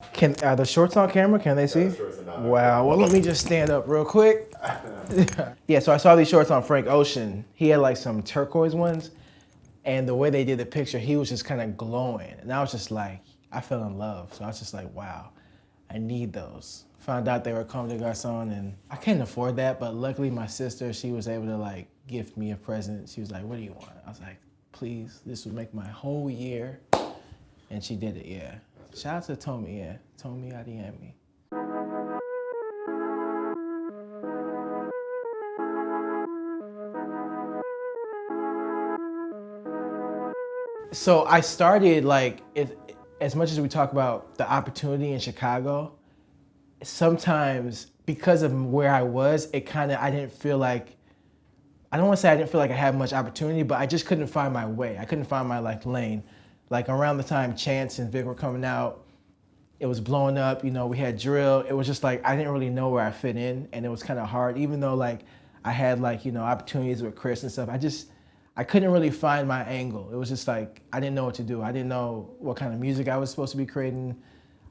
Are the shorts on camera? Can they see? Wow. Well, let me just stand up real quick. Yeah, so I saw these shorts on Frank Ocean. He had like some turquoise ones, and the way they did the picture, he was just kind of glowing. And I was just like, I fell in love. So I was just like, wow, I need those. Found out they were Comme des Garçons, and I couldn't afford that, but luckily my sister, she was able to like gift me a present. She was like, what do you want? I was like, please, this would make my whole year. And she did it, yeah. Shout out to Tomi, yeah. Tomi Adeyemi. So I started like, as much as we talk about the opportunity in Chicago, sometimes because of where I was, I didn't feel like, I don't want to say I didn't feel like I had much opportunity, but I just couldn't find my way. I couldn't find my like lane. Like around the time Chance and Vic were coming out, it was blowing up, you know, we had drill. It was just like, I didn't really know where I fit in, and it was kind of hard, even though like I had like, you know, opportunities with Chris and stuff. I couldn't really find my angle. It was just like, I didn't know what to do. I didn't know what kind of music I was supposed to be creating.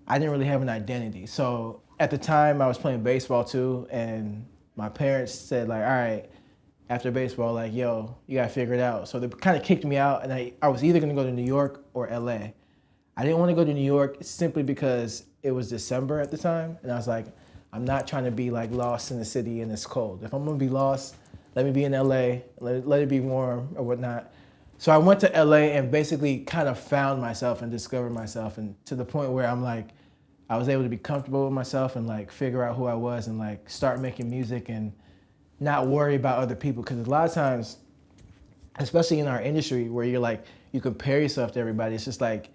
I didn't really have an identity. So at the time I was playing baseball too, and my parents said like, all right, after baseball, like, yo, you gotta figure it out. So they kind of kicked me out, and I was either gonna go to New York or LA. I didn't want to go to New York simply because it was December at the time, and I was like, I'm not trying to be like lost in the city and it's cold. If I'm gonna be lost, let me be in LA, let it be warm or whatnot. So I went to LA and basically kind of found myself and discovered myself, and to the point where I'm like, I was able to be comfortable with myself and like figure out who I was and like start making music and not worry about other people. Because a lot of times, especially in our industry where you're like, you compare yourself to everybody, it's just like,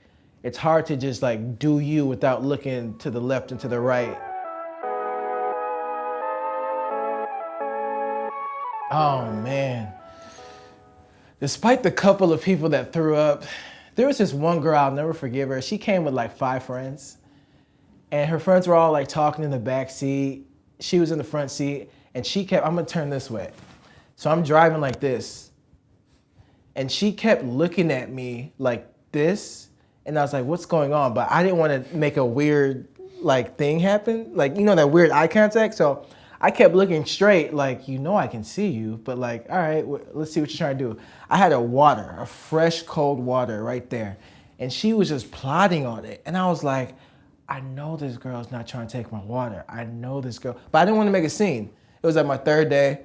it's hard to just like do you without looking to the left and to the right. Oh man. Despite the couple of people that threw up, there was this one girl, I'll never forgive her. She came with like 5 friends, and her friends were all like talking in the back seat. She was in the front seat, and she kept, I'm gonna turn this way. So I'm driving like this, and she kept looking at me like this, and I was like, what's going on? But I didn't want to make a weird like thing happen, like, you know, that weird eye contact. So I kept looking straight, like, you know I can see you, but like, all right, let's see what you're trying to do. I had a fresh, cold water right there, and she was just plotting on it. And I was like, I know this girl's not trying to take my water. I know this girl, but I didn't want to make a scene. It was like my 3rd day.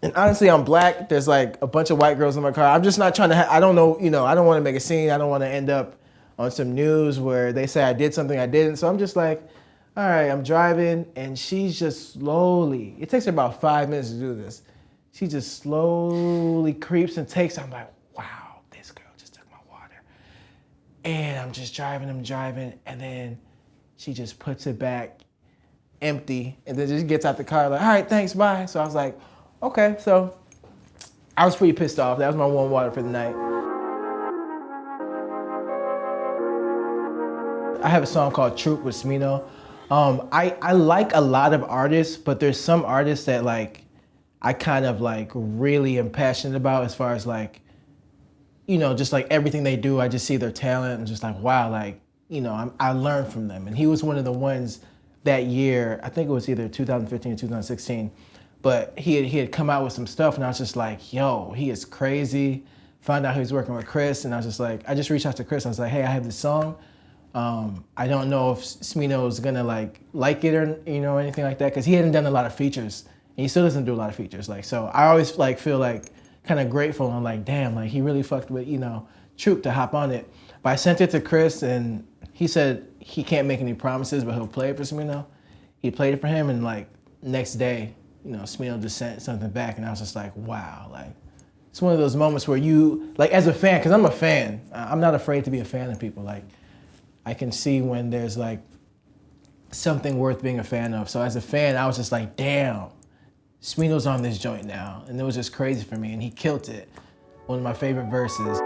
And honestly, I'm black. There's like a bunch of white girls in my car. I'm just not trying to, I don't know, you know, I don't want to make a scene. I don't want to end up on some news where they say I did something I didn't. So I'm just like, all right, I'm driving, and she's just slowly, it takes her about 5 minutes to do this. She just slowly creeps and takes, I'm like, wow, this girl just took my water. And I'm driving, and then she just puts it back empty, and then just gets out the car like, all right, thanks, bye. So I was like, okay. So I was pretty pissed off. That was my warm water for the night. I have a song called Troop with Smino. I like a lot of artists, but there's some artists that like, I kind of like really am passionate about, as far as like, you know, just like everything they do, I just see their talent and just like, wow, like, you know, I learned from them. And he was one of the ones that year, I think it was either 2015 or 2016, but he had come out with some stuff, and I was just like, yo, he is crazy. Found out he was working with Chris, and I was just like, I just reached out to Chris. I was like, hey, I have this song. I don't know if Smino is gonna like it or, you know, anything like that, because he hadn't done a lot of features, and he still doesn't do a lot of features. Like, so I always like feel like kind of grateful, and I'm like, damn, like he really fucked with, you know, Troop to hop on it. But I sent it to Chris, and he said he can't make any promises, but he'll play it for Smino. He played it for him, and like next day, you know, Smino just sent something back, and I was just like, wow, like it's one of those moments where you, like as a fan, because I'm a fan, I'm not afraid to be a fan of people. Like, I can see when there's like something worth being a fan of. So as a fan, I was just like, damn, Smino's on this joint now. And it was just crazy for me, and he killed it. One of my favorite verses.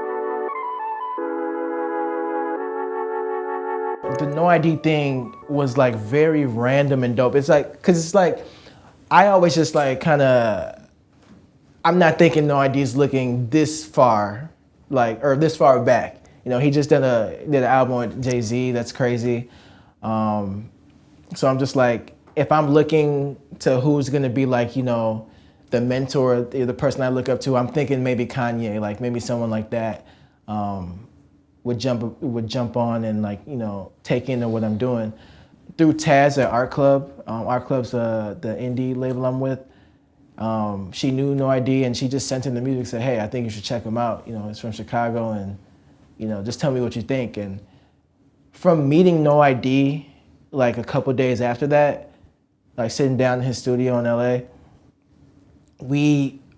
The No I.D thing was like very random and dope. It's like, cause it's like, I always just like I'm not thinking No I.D is looking this far, like, or this far back. You know, he just did an album with Jay-Z, that's crazy. So I'm just like, if I'm looking to who's gonna be like, you know, the mentor, the person I look up to, I'm thinking maybe Kanye, like maybe someone like that would jump on and like, you know, take into what I'm doing. Through Taz at Art Club, Art Club's the indie label I'm with. She knew No I.D and she just sent him the music, said, hey, I think you should check him out. You know, it's from Chicago and, you know, just tell me what you think. And from meeting No I.D, like a couple days after that, like sitting down in his studio in LA,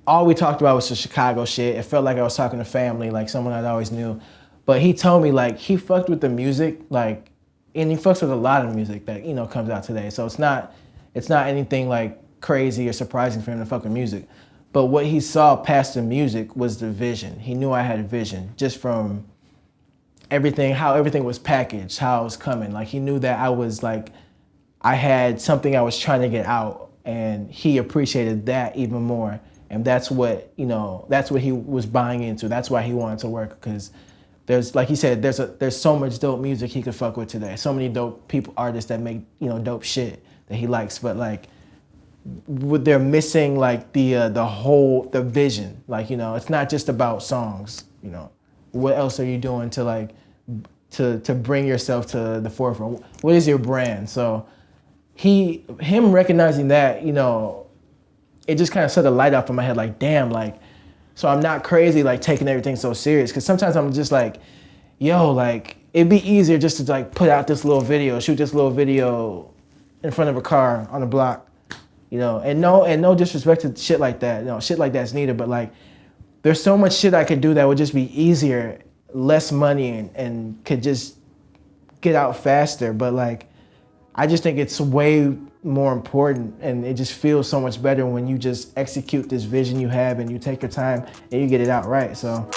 all we talked about was the Chicago shit. It felt like I was talking to family, like someone I always knew. But he told me like he fucked with the music, like, and he fucks with a lot of music that, you know, comes out today. So it's not anything like crazy or surprising for him to fuck with music. But what he saw past the music was the vision. He knew I had a vision just from everything, how everything was packaged, how it was coming. Like he knew that I was like, I had something I was trying to get out, and he appreciated that even more. And that's what, you know, that's what he was buying into. That's why he wanted to work, because there's, like he said, there's so much dope music he could fuck with today. So many dope artists that make, you know, dope shit that he likes, but like, they're missing like the vision. Like, you know, it's not just about songs, you know. What else are you doing to like, to bring yourself to the forefront? What is your brand? So him recognizing that, you know, it just kind of set a light up in my head, like, damn, like, so I'm not crazy, like taking everything so serious. Cause sometimes I'm just like, yo, like, it'd be easier just to like put out this little video, shoot this little video in front of a car on the block, you know, and no disrespect to shit like that, you know, shit like that's needed, but like, there's so much shit I could do that would just be easier, less money, and could just get out faster. But like, I just think it's way more important, and it just feels so much better when you just execute this vision you have and you take your time and you get it out right, so.